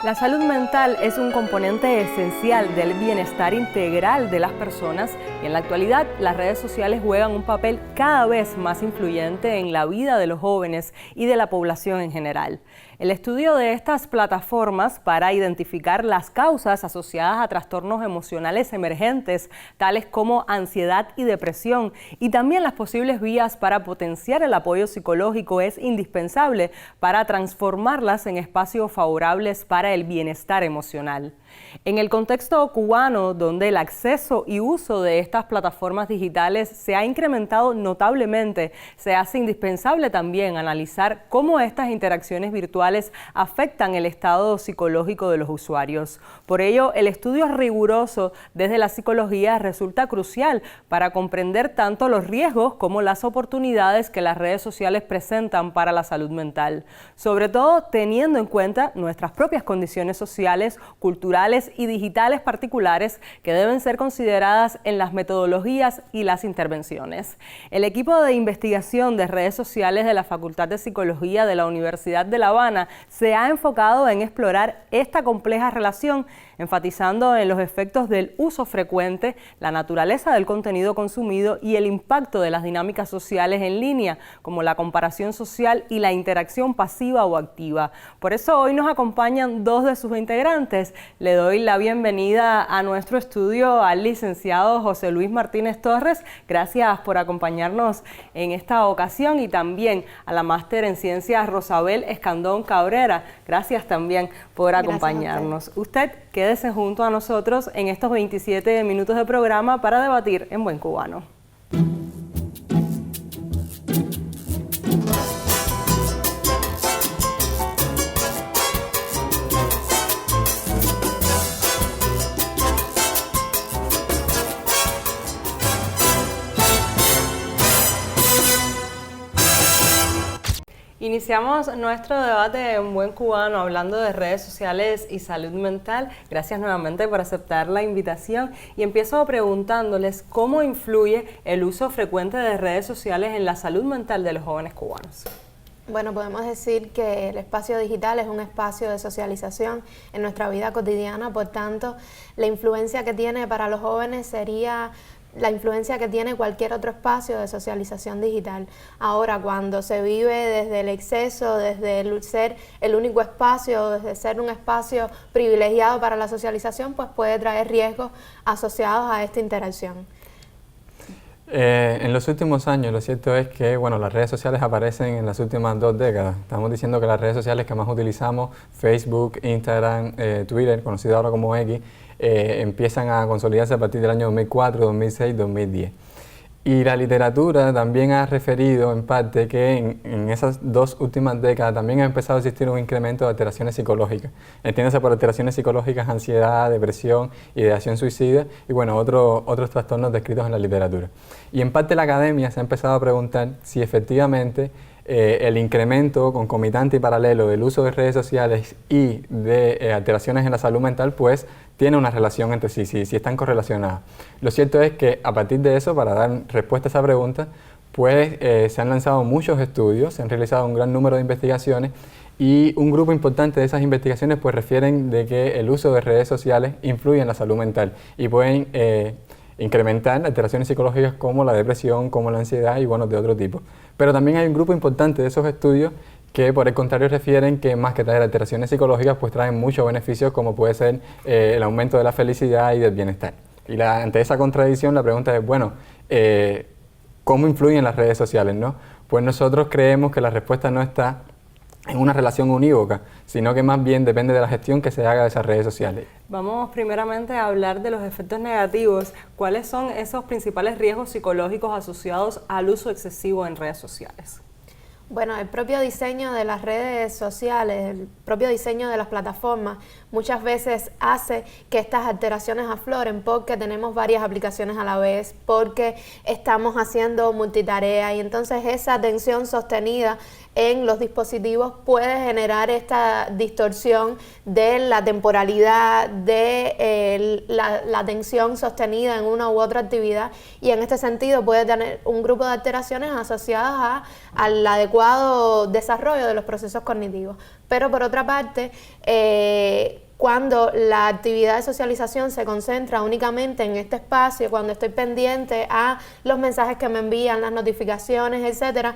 La salud mental es un componente esencial del bienestar integral de las personas y en la actualidad las redes sociales juegan un papel cada vez más influyente en la vida de los jóvenes y de la población en general. El estudio de estas plataformas para identificar las causas asociadas a trastornos emocionales emergentes, tales como ansiedad y depresión, y también las posibles vías para potenciar el apoyo psicológico es indispensable para transformarlas en espacios favorables para el bienestar emocional. En el contexto cubano, donde el acceso y uso de estas plataformas digitales se ha incrementado notablemente, se hace indispensable también analizar cómo estas interacciones virtuales afectan el estado psicológico de los usuarios. Por ello, el estudio riguroso desde la psicología resulta crucial para comprender tanto los riesgos como las oportunidades que las redes sociales presentan para la salud mental, sobre todo teniendo en cuenta nuestras propias condiciones sociales, culturales y digitales particulares que deben ser consideradas en las metodologías y las intervenciones. El equipo de investigación de redes sociales de la Facultad de Psicología de la Universidad de La Habana se ha enfocado en explorar esta compleja relación, enfatizando en los efectos del uso frecuente, la naturaleza del contenido consumido y el impacto de las dinámicas sociales en línea, como la comparación social y la interacción pasiva o activa. Por eso hoy nos acompañan dos de sus integrantes. Le doy la bienvenida a nuestro estudio al licenciado José Luis Martínez Torres. Gracias por acompañarnos en esta ocasión, y también a la máster en ciencias Rosabel Escandón Cabrera. Gracias también por acompañarnos. Usted quédese junto a nosotros en estos 27 minutos de programa para debatir en buen cubano. Iniciamos nuestro debate en buen cubano hablando de redes sociales y salud mental. Gracias nuevamente por aceptar la invitación y empiezo preguntándoles cómo influye el uso frecuente de redes sociales en la salud mental de los jóvenes cubanos. Bueno, podemos decir que el espacio digital es un espacio de socialización en nuestra vida cotidiana, por tanto, la influencia que tiene para los jóvenes sería la influencia que tiene cualquier otro espacio de socialización digital. Ahora, cuando se vive desde el exceso, desde el ser el único espacio, desde ser un espacio privilegiado para la socialización, pues puede traer riesgos asociados a esta interacción. En los últimos años, lo cierto es que las redes sociales aparecen en las últimas 2 décadas. Estamos diciendo que las redes sociales que más utilizamos, Facebook, Instagram, Twitter, conocido ahora como X, empiezan a consolidarse a partir del año 2004, 2006, 2010. Y la literatura también ha referido en parte que en esas 2 últimas décadas también ha empezado a existir un incremento de alteraciones psicológicas. Entiéndase por alteraciones psicológicas, ansiedad, depresión, ideación suicida y otros trastornos descritos en la literatura. Y en parte la academia se ha empezado a preguntar si efectivamente el incremento concomitante y paralelo del uso de redes sociales y de alteraciones en la salud mental pues tiene una relación entre sí, si están correlacionadas. Lo cierto es que a partir de eso, para dar respuesta a esa pregunta, pues se han lanzado muchos estudios, se han realizado un gran número de investigaciones y un grupo importante de esas investigaciones pues refieren de que el uso de redes sociales influye en la salud mental y pueden incrementar alteraciones psicológicas como la depresión, como la ansiedad y de otro tipo. Pero también hay un grupo importante de esos estudios que por el contrario refieren que más que traer alteraciones psicológicas pues traen muchos beneficios como puede ser el aumento de la felicidad y del bienestar. Y ante esa contradicción la pregunta es, ¿cómo influyen las redes sociales, no? Pues nosotros creemos que la respuesta no está en una relación unívoca, sino que más bien depende de la gestión que se haga de esas redes sociales. Vamos primeramente a hablar de los efectos negativos. ¿Cuáles son esos principales riesgos psicológicos asociados al uso excesivo en redes sociales? Bueno, el propio diseño de las redes sociales, el propio diseño de las plataformas muchas veces hace que estas alteraciones afloren porque tenemos varias aplicaciones a la vez, porque estamos haciendo multitarea y entonces esa atención sostenida en los dispositivos puede generar esta distorsión de la temporalidad, de la atención sostenida en una u otra actividad, y en este sentido puede tener un grupo de alteraciones asociadas al adecuado desarrollo de los procesos cognitivos. Pero por otra parte, cuando la actividad de socialización se concentra únicamente en este espacio, cuando estoy pendiente a los mensajes que me envían, las notificaciones, etcétera,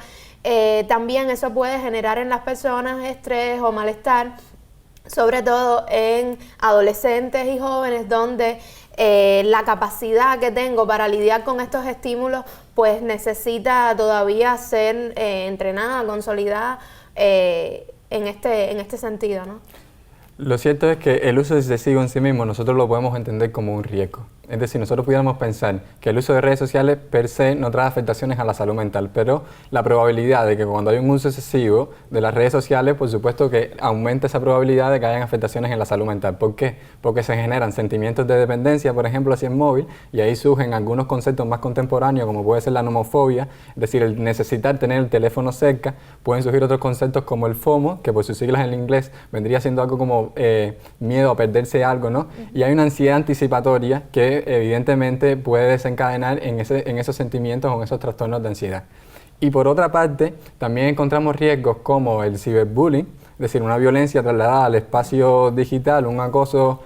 también eso puede generar en las personas estrés o malestar, sobre todo en adolescentes y jóvenes, donde la capacidad que tengo para lidiar con estos estímulos pues necesita todavía ser entrenada, consolidada en este sentido, ¿no? Lo cierto es que el uso excesivo en sí mismo nosotros lo podemos entender como un riesgo. Es decir, nosotros pudiéramos pensar que el uso de redes sociales per se no trae afectaciones a la salud mental, pero la probabilidad de que cuando hay un uso excesivo de las redes sociales, por supuesto que aumenta esa probabilidad de que hayan afectaciones en la salud mental. ¿Por qué? Porque se generan sentimientos de dependencia, por ejemplo, hacia el móvil, y ahí surgen algunos conceptos más contemporáneos, como puede ser la nomofobia, es decir, el necesitar tener el teléfono cerca. Pueden surgir otros conceptos como el FOMO, que por sus siglas en inglés vendría siendo algo como miedo a perderse algo, ¿no? Y hay una ansiedad anticipatoria que evidentemente puede desencadenar en esos sentimientos o en esos trastornos de ansiedad. Y por otra parte, también encontramos riesgos como el ciberbullying, es decir, una violencia trasladada al espacio digital, un acoso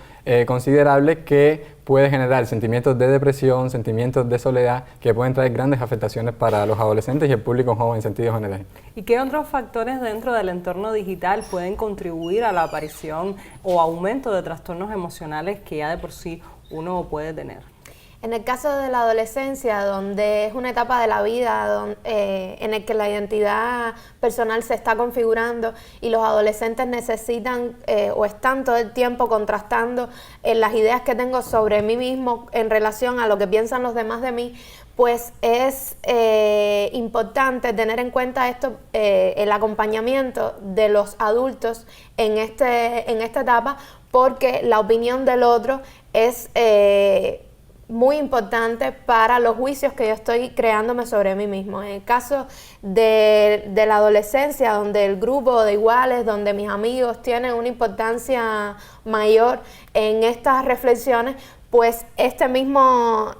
considerable que puede generar sentimientos de depresión, sentimientos de soledad, que pueden traer grandes afectaciones para los adolescentes y el público joven en sentido general. ¿Y qué otros factores dentro del entorno digital pueden contribuir a la aparición o aumento de trastornos emocionales que ya de por sí uno puede tener? En el caso de la adolescencia, donde es una etapa de la vida en el que la identidad personal se está configurando y los adolescentes necesitan o están todo el tiempo contrastando las ideas que tengo sobre mí mismo en relación a lo que piensan los demás de mí, pues es importante tener en cuenta esto, el acompañamiento de los adultos en esta etapa, porque la opinión del otro es muy importante para los juicios que yo estoy creándome sobre mí mismo. En el caso de la adolescencia, donde el grupo de iguales, donde mis amigos tienen una importancia mayor en estas reflexiones, pues esta misma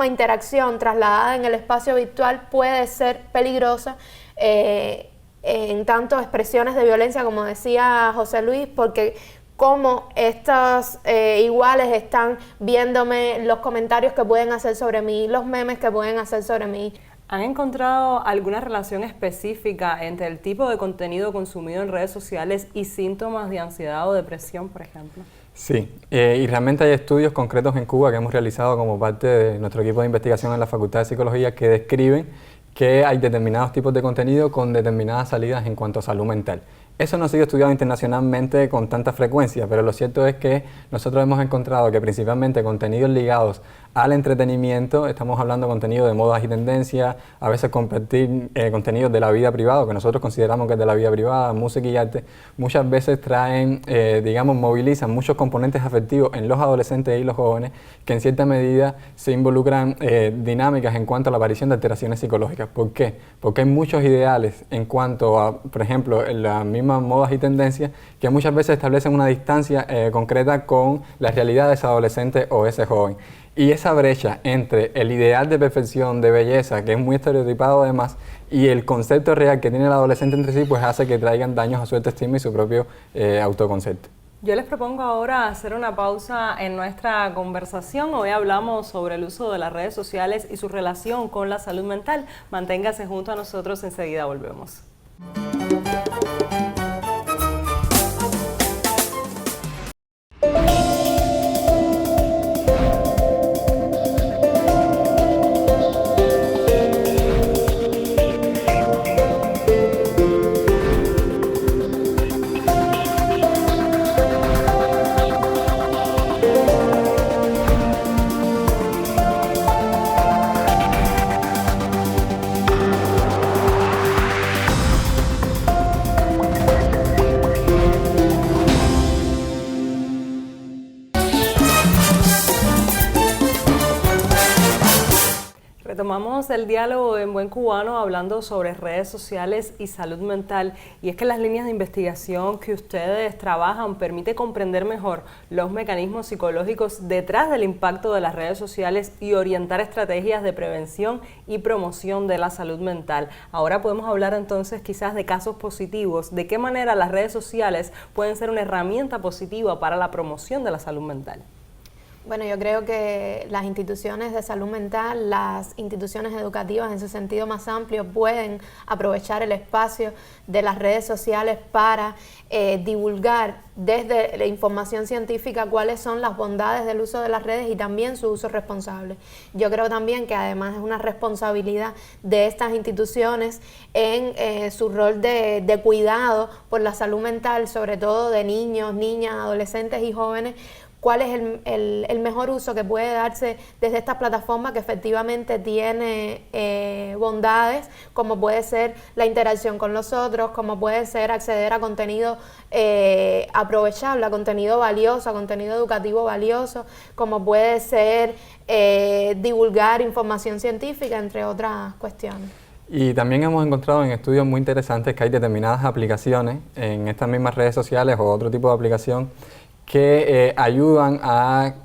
interacción trasladada en el espacio virtual puede ser peligrosa en tanto expresiones de violencia, como decía José Luis, porque cómo estos iguales están viéndome, los comentarios que pueden hacer sobre mí, los memes que pueden hacer sobre mí. ¿Han encontrado alguna relación específica entre el tipo de contenido consumido en redes sociales y síntomas de ansiedad o depresión, por ejemplo? Sí, y realmente hay estudios concretos en Cuba que hemos realizado como parte de nuestro equipo de investigación en la Facultad de Psicología que describen que hay determinados tipos de contenido con determinadas salidas en cuanto a salud mental. Eso no ha sido estudiado internacionalmente con tanta frecuencia, pero lo cierto es que nosotros hemos encontrado que principalmente contenidos ligados al entretenimiento, estamos hablando de contenido de modas y tendencias, a veces compartir contenidos de la vida privada, que nosotros consideramos que es de la vida privada, música y arte, muchas veces traen, movilizan muchos componentes afectivos en los adolescentes y los jóvenes que en cierta medida se involucran dinámicas en cuanto a la aparición de alteraciones psicológicas. ¿Por qué? Porque hay muchos ideales en cuanto a, por ejemplo, en las mismas modas y tendencias que muchas veces establecen una distancia concreta con la realidad de ese adolescente o ese joven. Y esa brecha entre el ideal de perfección, de belleza, que es muy estereotipado además, y el concepto real que tiene el adolescente entre sí, pues hace que traigan daños a su autoestima y su propio autoconcepto. Yo les propongo ahora hacer una pausa en nuestra conversación. Hoy hablamos sobre el uso de las redes sociales y su relación con la salud mental. Manténgase junto a nosotros, enseguida volvemos. Retomamos el diálogo en Buen Cubano hablando sobre redes sociales y salud mental, y es que las líneas de investigación que ustedes trabajan permite comprender mejor los mecanismos psicológicos detrás del impacto de las redes sociales y orientar estrategias de prevención y promoción de la salud mental. Ahora podemos hablar entonces quizás de casos positivos, de qué manera las redes sociales pueden ser una herramienta positiva para la promoción de la salud mental. Bueno, yo creo que las instituciones de salud mental, las instituciones educativas en su sentido más amplio pueden aprovechar el espacio de las redes sociales para divulgar desde la información científica cuáles son las bondades del uso de las redes y también su uso responsable. Yo creo también que además es una responsabilidad de estas instituciones en su rol de cuidado por la salud mental, sobre todo de niños, niñas, adolescentes y jóvenes, cuál es el mejor uso que puede darse desde esta plataforma que efectivamente tiene bondades, como puede ser la interacción con los otros, como puede ser acceder a contenido aprovechable, a contenido valioso, a contenido educativo valioso, como puede ser divulgar información científica, entre otras cuestiones. Y también hemos encontrado en estudios muy interesantes que hay determinadas aplicaciones en estas mismas redes sociales o otro tipo de aplicación que ayudan a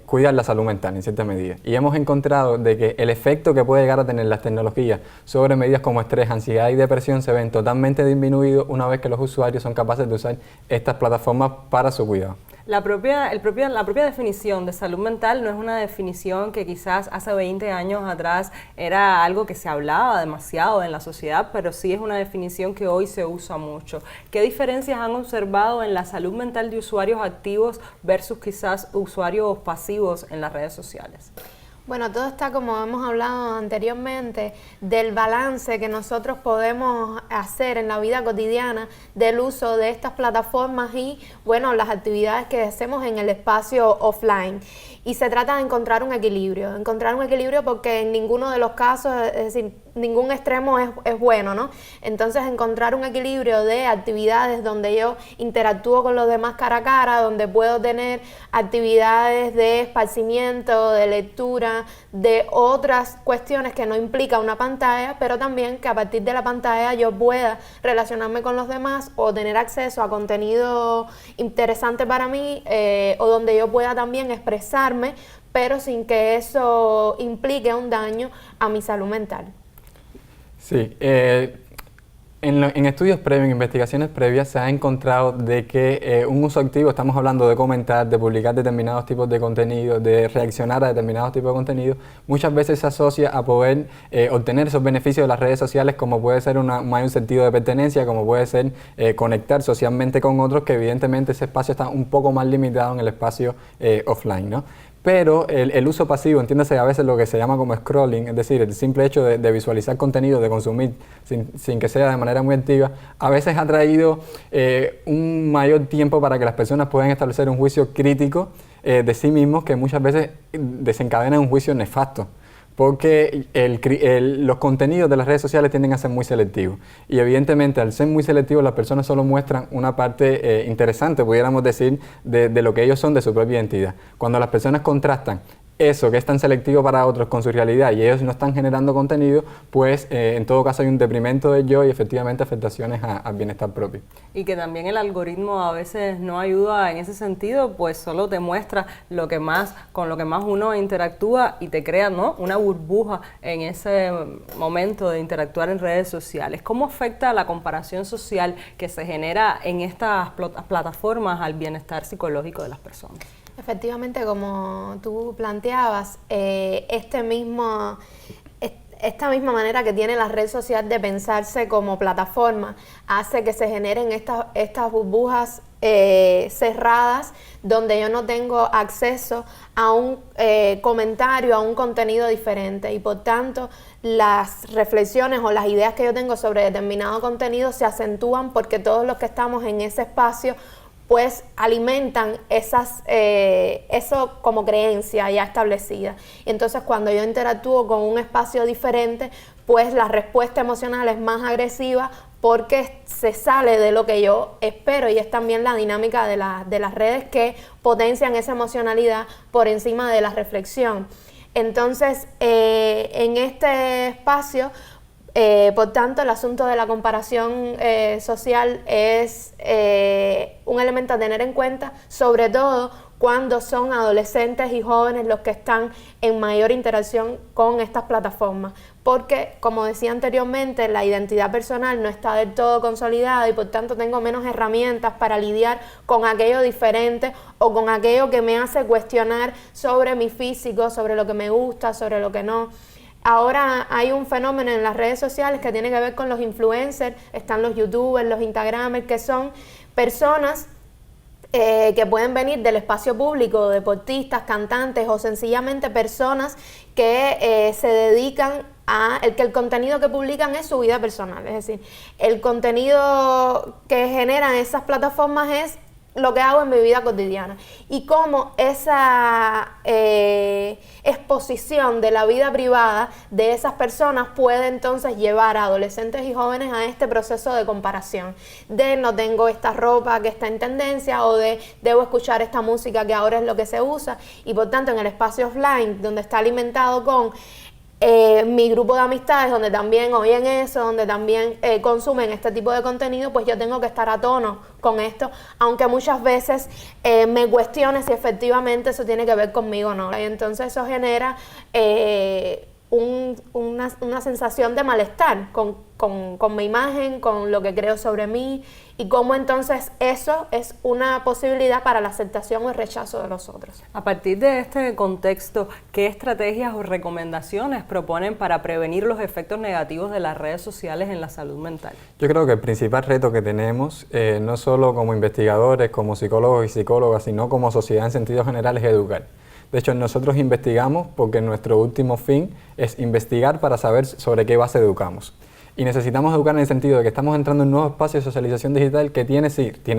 cuidar la salud mental en cierta medida. Y hemos encontrado de que el efecto que puede llegar a tener las tecnologías sobre medidas como estrés, ansiedad y depresión se ven totalmente disminuidos una vez que los usuarios son capaces de usar estas plataformas para su cuidado. La propia definición de salud mental no es una definición que quizás hace 20 años atrás era algo que se hablaba demasiado en la sociedad, pero sí es una definición que hoy se usa mucho. ¿Qué diferencias han observado en la salud mental de usuarios activos versus quizás usuarios pasivos en las redes sociales? Bueno, todo está, como hemos hablado anteriormente, del balance que nosotros podemos hacer en la vida cotidiana del uso de estas plataformas y, bueno, las actividades que hacemos en el espacio offline. Y se trata de encontrar un equilibrio porque en ninguno de los casos, es decir, ningún extremo es bueno, ¿no? Entonces, encontrar un equilibrio de actividades donde yo interactúo con los demás cara a cara, donde puedo tener actividades de esparcimiento, de lectura, de otras cuestiones que no implica una pantalla, pero también que a partir de la pantalla yo pueda relacionarme con los demás o tener acceso a contenido interesante para mí o donde yo pueda también expresarme, pero sin que eso implique un daño a mi salud mental. Sí, en estudios previos, en investigaciones previas, se ha encontrado de que un uso activo, estamos hablando de comentar, de publicar determinados tipos de contenido, de reaccionar a determinados tipos de contenido, muchas veces se asocia a poder obtener esos beneficios de las redes sociales, como puede ser un mayor sentido de pertenencia, como puede ser conectar socialmente con otros, que evidentemente ese espacio está un poco más limitado en el espacio offline, ¿no? Pero el uso pasivo, entiéndase a veces lo que se llama como scrolling, es decir, el simple hecho de visualizar contenido, de consumir sin que sea de manera muy activa, a veces ha traído un mayor tiempo para que las personas puedan establecer un juicio crítico de sí mismos que muchas veces desencadena un juicio nefasto. Porque los contenidos de las redes sociales tienden a ser muy selectivos y evidentemente al ser muy selectivos las personas solo muestran una parte interesante, pudiéramos decir, de lo que ellos son, de su propia identidad. Cuando las personas contrastan eso que es tan selectivo para otros con su realidad y ellos no están generando contenido, pues en todo caso hay un deprimento del yo y efectivamente afectaciones al bienestar propio. Y que también el algoritmo a veces no ayuda en ese sentido, pues solo te muestra con lo que más uno interactúa y te crea, ¿no?, una burbuja en ese momento de interactuar en redes sociales. ¿Cómo afecta la comparación social que se genera en estas plataformas al bienestar psicológico de las personas? Efectivamente, como tú planteabas, esta misma manera que tiene la red social de pensarse como plataforma hace que se generen estas burbujas cerradas donde yo no tengo acceso a un comentario, a un contenido diferente y por tanto las reflexiones o las ideas que yo tengo sobre determinado contenido se acentúan porque todos los que estamos en ese espacio pues alimentan eso como creencia ya establecida. Y entonces cuando yo interactúo con un espacio diferente, pues la respuesta emocional es más agresiva porque se sale de lo que yo espero y es también la dinámica de las redes que potencian esa emocionalidad por encima de la reflexión. Entonces, en este espacio, por tanto, el asunto de la comparación social es un elemento a tener en cuenta, sobre todo cuando son adolescentes y jóvenes los que están en mayor interacción con estas plataformas, porque, como decía anteriormente, la identidad personal no está del todo consolidada y por tanto tengo menos herramientas para lidiar con aquello diferente o con aquello que me hace cuestionar sobre mi físico, sobre lo que me gusta, sobre lo que no. Ahora hay un fenómeno en las redes sociales que tiene que ver con los influencers, están los youtubers, los instagramers, que son personas que pueden venir del espacio público, deportistas, cantantes o sencillamente personas que se dedican a que el contenido que publican es su vida personal, es decir, el contenido que generan esas plataformas es lo que hago en mi vida cotidiana y cómo esa exposición de la vida privada de esas personas puede entonces llevar a adolescentes y jóvenes a este proceso de comparación, de no tengo esta ropa que está en tendencia o de debo escuchar esta música que ahora es lo que se usa, y por tanto en el espacio offline, donde está alimentado con mi grupo de amistades, donde también oyen eso, donde también consumen este tipo de contenido, pues yo tengo que estar a tono con esto, aunque muchas veces me cuestione si efectivamente eso tiene que ver conmigo o no. Y entonces eso genera una sensación de malestar con mi imagen, con lo que creo sobre mí, y cómo entonces eso es una posibilidad para la aceptación o el rechazo de los otros. A partir de este contexto, ¿qué estrategias o recomendaciones proponen para prevenir los efectos negativos de las redes sociales en la salud mental? Yo creo que el principal reto que tenemos, no solo como investigadores, como psicólogos y psicólogas, sino como sociedad en sentido general, es educar. De hecho, nosotros investigamos porque nuestro último fin es investigar para saber sobre qué base educamos. Y necesitamos educar en el sentido de que estamos entrando en un nuevo espacio de socialización digital que tiene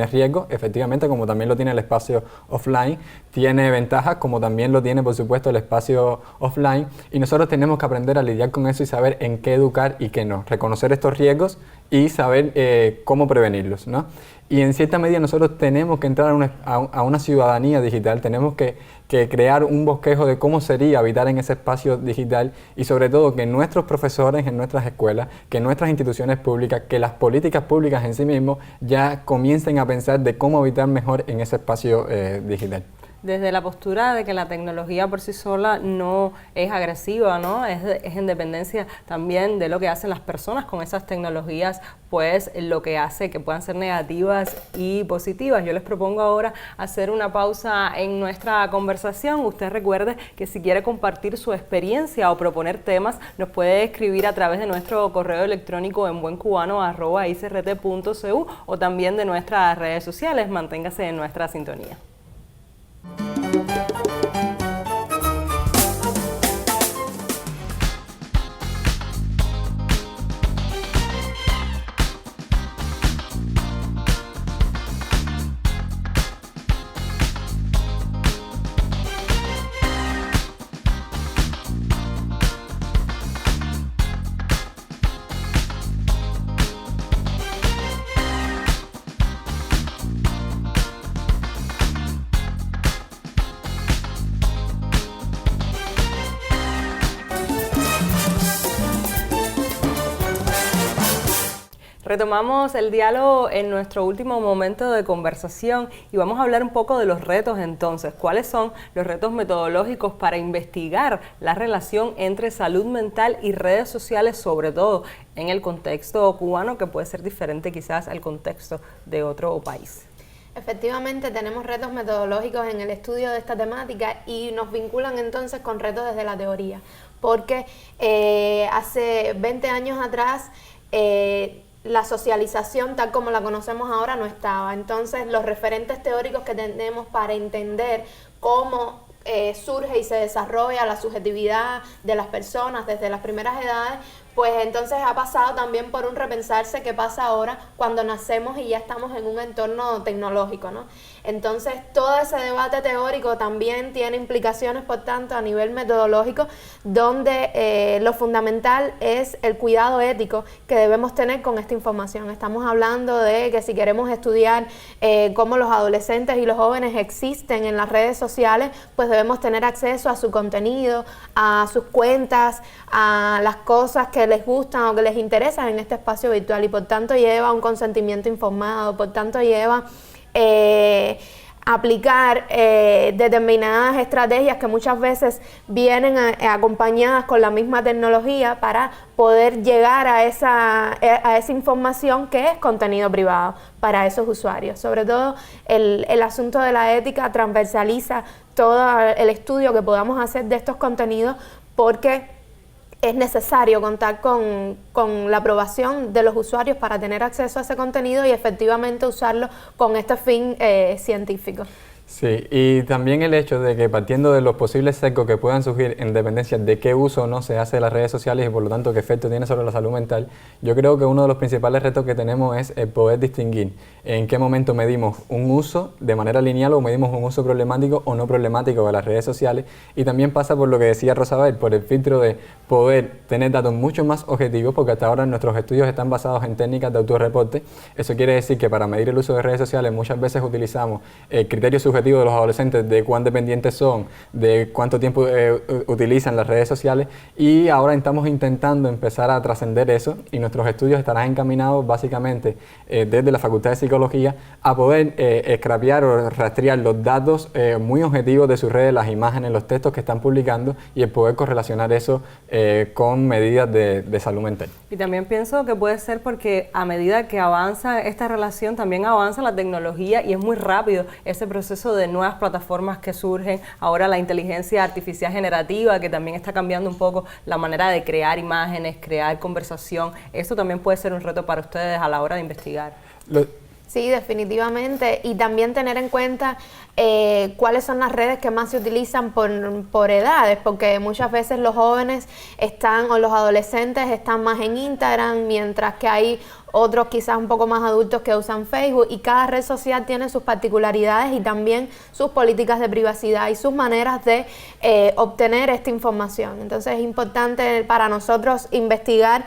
riesgos, efectivamente, como también lo tiene el espacio offline, tiene ventajas, como también lo tiene, por supuesto, el espacio offline, y nosotros tenemos que aprender a lidiar con eso y saber en qué educar y qué no, reconocer estos riesgos y saber cómo prevenirlos, ¿no? Y en cierta medida nosotros tenemos que entrar a una ciudadanía digital, tenemos que crear un bosquejo de cómo sería habitar en ese espacio digital, y sobre todo que nuestros profesores en nuestras escuelas, que nuestras instituciones públicas, que las políticas públicas en sí mismos ya comiencen a pensar de cómo habitar mejor en ese espacio digital. Desde la postura de que la tecnología por sí sola no es agresiva, ¿no? Es en dependencia también de lo que hacen las personas con esas tecnologías, pues lo que hace que puedan ser negativas y positivas. Yo les propongo ahora hacer una pausa en nuestra conversación. Usted recuerde que si quiere compartir su experiencia o proponer temas, nos puede escribir a través de nuestro correo electrónico en buencubano@icrt.cu o también de nuestras redes sociales. Manténgase en nuestra sintonía. Retomamos el diálogo en nuestro último momento de conversación y vamos a hablar un poco de los retos entonces. ¿Cuáles son los retos metodológicos para investigar la relación entre salud mental y redes sociales, sobre todo en el contexto cubano, que puede ser diferente quizás al contexto de otro país? Efectivamente, tenemos retos metodológicos en el estudio de esta temática y nos vinculan entonces con retos desde la teoría, porque hace 20 años atrás la socialización tal como la conocemos ahora no estaba. Entonces los referentes teóricos que tenemos para entender cómo surge y se desarrolla la subjetividad de las personas desde las primeras edades, pues entonces ha pasado también por un repensarse qué pasa ahora cuando nacemos y ya estamos en un entorno tecnológico, ¿no? Entonces, todo ese debate teórico también tiene implicaciones, por tanto, a nivel metodológico, donde lo fundamental es el cuidado ético que debemos tener con esta información. Estamos hablando de que si queremos estudiar cómo los adolescentes y los jóvenes existen en las redes sociales, pues debemos tener acceso a su contenido, a sus cuentas, a las cosas que les gustan o que les interesan en este espacio virtual, y por tanto lleva un consentimiento informado, por tanto lleva aplicar determinadas estrategias que muchas veces vienen acompañadas con la misma tecnología para poder llegar a esa información que es contenido privado para esos usuarios. Sobre todo el asunto de la ética transversaliza todo el estudio que podamos hacer de estos contenidos, porque es necesario contar con la aprobación de los usuarios para tener acceso a ese contenido y efectivamente usarlo con este fin científico. Sí, y también el hecho de que, partiendo de los posibles sesgos que puedan surgir en dependencia de qué uso o no se hace de las redes sociales y por lo tanto qué efecto tiene sobre la salud mental, yo creo que uno de los principales retos que tenemos es el poder distinguir en qué momento medimos un uso de manera lineal o medimos un uso problemático o no problemático de las redes sociales, y también pasa por lo que decía Rosabel, por el filtro de poder tener datos mucho más objetivos, porque hasta ahora nuestros estudios están basados en técnicas de autorreporte. Eso quiere decir que para medir el uso de redes sociales muchas veces utilizamos criterios subjetivos de los adolescentes de cuán dependientes son, de cuánto tiempo utilizan las redes sociales, y ahora estamos intentando empezar a trascender eso, y nuestros estudios estarán encaminados básicamente desde la Facultad de Psicología a poder scrapear o rastrear los datos muy objetivos de sus redes, las imágenes, los textos que están publicando, y el poder correlacionar eso con medidas de salud mental. Y también pienso que puede ser porque a medida que avanza esta relación, también avanza la tecnología y es muy rápido ese proceso de nuevas plataformas que surgen. Ahora la inteligencia artificial generativa, que también está cambiando un poco la manera de crear imágenes, crear conversación. Eso también puede ser un reto para ustedes a la hora de investigar. Sí, definitivamente, y también tener en cuenta cuáles son las redes que más se utilizan por edades, porque muchas veces los jóvenes están, o los adolescentes están más en Instagram, mientras que hay otros quizás un poco más adultos que usan Facebook, y cada red social tiene sus particularidades y también sus políticas de privacidad y sus maneras de obtener esta información. Entonces es importante para nosotros investigar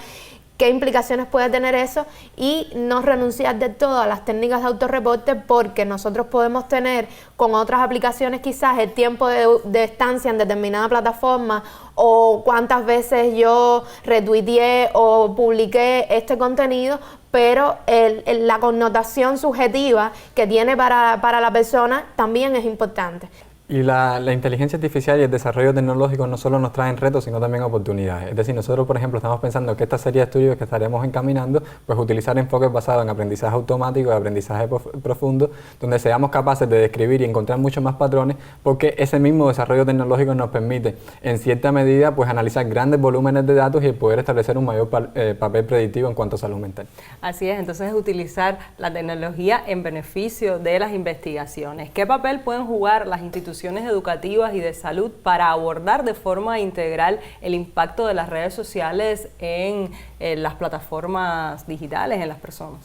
qué implicaciones puede tener eso y no renunciar de todo a las técnicas de autorreporte, porque nosotros podemos tener con otras aplicaciones quizás el tiempo de estancia en determinada plataforma, o cuántas veces yo retuiteé o publiqué este contenido, pero la connotación subjetiva que tiene para la persona también es importante. Y la inteligencia artificial y el desarrollo tecnológico no solo nos traen retos, sino también oportunidades. Es decir, nosotros, por ejemplo, estamos pensando que esta serie de estudios que estaremos encaminando, pues utilizar enfoques basados en aprendizaje automático y aprendizaje profundo, donde seamos capaces de describir y encontrar muchos más patrones, porque ese mismo desarrollo tecnológico nos permite, en cierta medida, pues analizar grandes volúmenes de datos y poder establecer un mayor papel predictivo en cuanto a salud mental. Así es, entonces utilizar la tecnología en beneficio de las investigaciones. ¿Qué papel pueden jugar las instituciones educativas y de salud para abordar de forma integral el impacto de las redes sociales en las plataformas digitales, en las personas?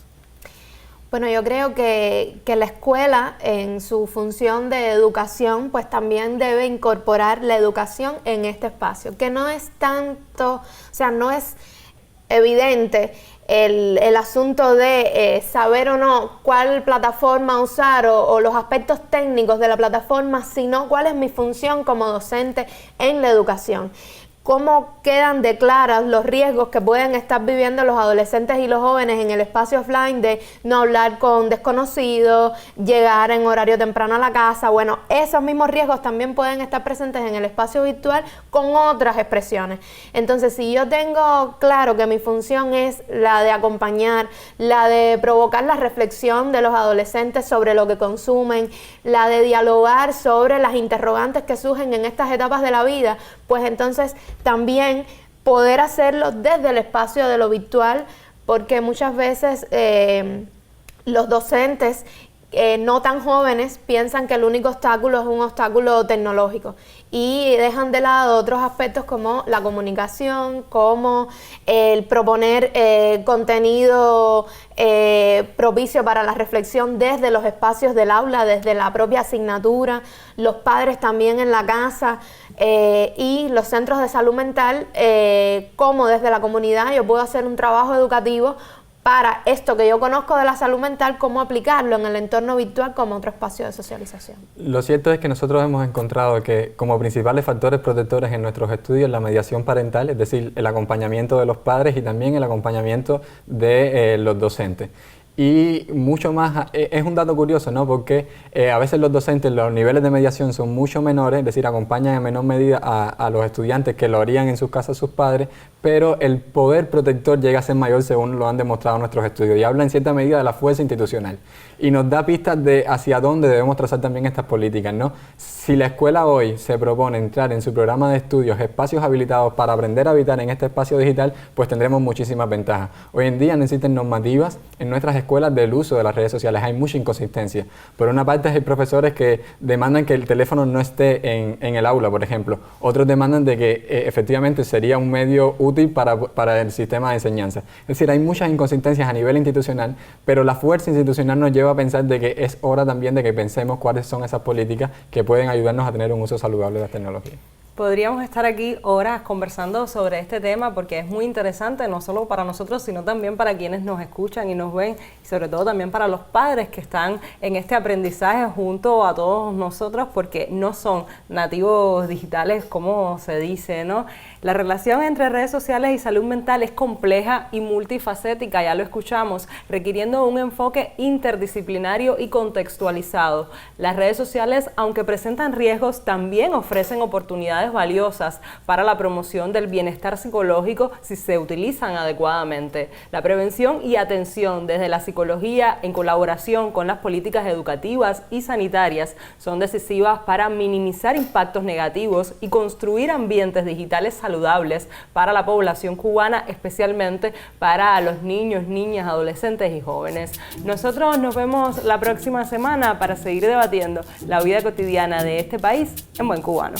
Bueno, yo creo que la escuela, en su función de educación, pues también debe incorporar la educación en este espacio, que no es tanto, o sea, no es evidente el asunto de saber o no cuál plataforma usar o los aspectos técnicos de la plataforma, sino cuál es mi función como docente en la educación. ¿Cómo quedan de claras los riesgos que pueden estar viviendo los adolescentes y los jóvenes en el espacio offline de no hablar con desconocidos, llegar en horario temprano a la casa? Bueno, esos mismos riesgos también pueden estar presentes en el espacio virtual con otras expresiones. Entonces, si yo tengo claro que mi función es la de acompañar, la de provocar la reflexión de los adolescentes sobre lo que consumen, la de dialogar sobre las interrogantes que surgen en estas etapas de la vida, pues entonces también poder hacerlo desde el espacio de lo virtual, porque muchas veces los docentes no tan jóvenes piensan que el único obstáculo es un obstáculo tecnológico y dejan de lado otros aspectos como la comunicación, como el proponer contenido propicio para la reflexión desde los espacios del aula, desde la propia asignatura, los padres también en la casa y los centros de salud mental, como desde la comunidad yo puedo hacer un trabajo educativo para esto que yo conozco de la salud mental, cómo aplicarlo en el entorno virtual como otro espacio de socialización. Lo cierto es que nosotros hemos encontrado que como principales factores protectores en nuestros estudios la mediación parental, es decir, el acompañamiento de los padres y también el acompañamiento de los docentes. Y mucho más, es un dato curioso, ¿no? Porque a veces los docentes, los niveles de mediación son mucho menores, es decir, acompañan en menor medida a los estudiantes que lo harían en sus casas sus padres, pero el poder protector llega a ser mayor según lo han demostrado nuestros estudios y habla en cierta medida de la fuerza institucional y nos da pistas de hacia dónde debemos trazar también estas políticas, ¿no? Si la escuela hoy se propone entrar en su programa de estudios espacios habilitados para aprender a habitar en este espacio digital, pues tendremos muchísimas ventajas. Hoy en día no existen normativas en nuestras escuelas del uso de las redes sociales, hay mucha inconsistencia. Por una parte hay profesores que demandan que el teléfono no esté en el aula, por ejemplo. Otros demandan de que efectivamente sería un medio útil para el sistema de enseñanza. Es decir, hay muchas inconsistencias a nivel institucional, pero la fuerza institucional nos lleva a pensar de que es hora también de que pensemos cuáles son esas políticas que pueden ayudarnos a tener un uso saludable de las tecnologías. Podríamos estar aquí horas conversando sobre este tema porque es muy interesante, no solo para nosotros, sino también para quienes nos escuchan y nos ven, y sobre todo también para los padres que están en este aprendizaje junto a todos nosotros, porque no son nativos digitales, como se dice, ¿no? La relación entre redes sociales y salud mental es compleja y multifacética, ya lo escuchamos, requiriendo un enfoque interdisciplinario y contextualizado. Las redes sociales, aunque presentan riesgos, también ofrecen oportunidades valiosas para la promoción del bienestar psicológico si se utilizan adecuadamente. La prevención y atención desde la psicología en colaboración con las políticas educativas y sanitarias son decisivas para minimizar impactos negativos y construir ambientes digitales saludables para la población cubana, especialmente para los niños, niñas, adolescentes y jóvenes. Nosotros nos vemos la próxima semana para seguir debatiendo la vida cotidiana de este país en Buen Cubano.